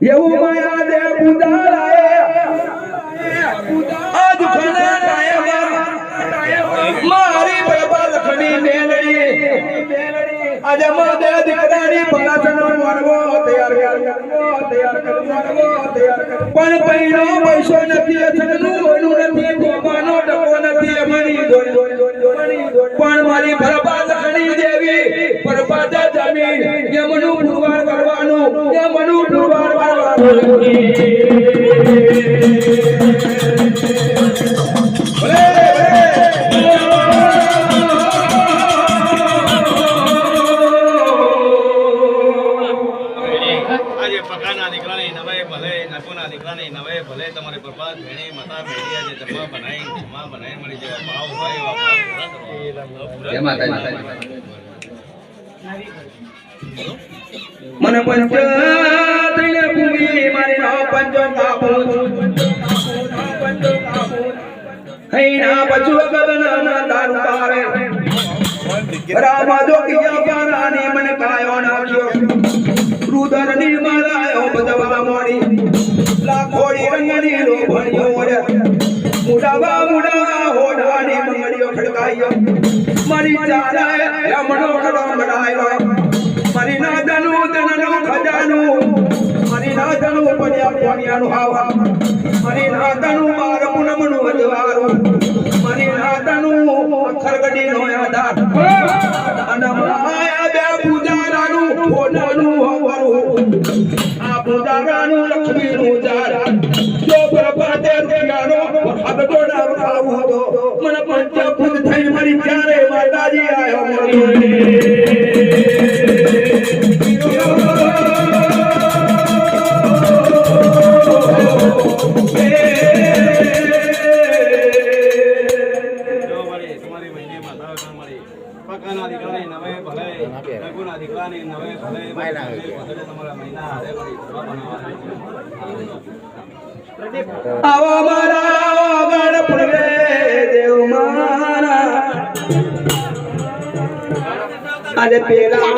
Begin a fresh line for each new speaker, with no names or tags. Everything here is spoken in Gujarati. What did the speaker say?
એવું માયા દે પૂજારાએ આજ ખને કાયમ મારી બરબાદ ખની મેલડી આજે માદે દીકરાની પલાસનો મારવો તૈયાર પણ પૈનો પૈસો નથી અથનું ઓનું નથી ગોવાનો ડકો નથી અમારી પણ મારી બરબાદ ખની દેવી બરબાદ જમીન યમનું પુરવાર કરવાનું યમનું પુરવાર કરવાનું
તમારે બરબાદ ભેણી માતા ભેણી આજે જમા બનાવી મળી જેવા ભાવ હોય એવા ભાવ
મને પંચાયતને ભૂમિ મારી ના પંચો કાપો હૈના બચુ ગગના દારૂ પાવે રામા જોગિયા પારાની મને કાયો નાખ્યો રુદરની મારાયો બદવા મોડી લાખોડી રંગની લોભણિયો ઓરે મુડાવા હોડાની મંગળીઓ ખડકાયો મારી ચારાએ રમણો કડમડાયો મારી નાદનું દનનું ખજાનું મારી નાદનું પણ્યાનું હાવા મારી નાદનું માર પૂનમનું અજવારું મારી નાદનું ખરગડીનો આધાર અને માયા બે પૂજારાનું હોનાનું હવરું આ પૂજારાનું લક્ષ્મીનું જાર જો પ્રભાતે રૂપિયાનો હગડોના ખાવું હતો મને પંચભૂત થઈ મારી ચારે માતાજી આયો આવા મારા ગણ પડવે દેવ મારા આજે પેલા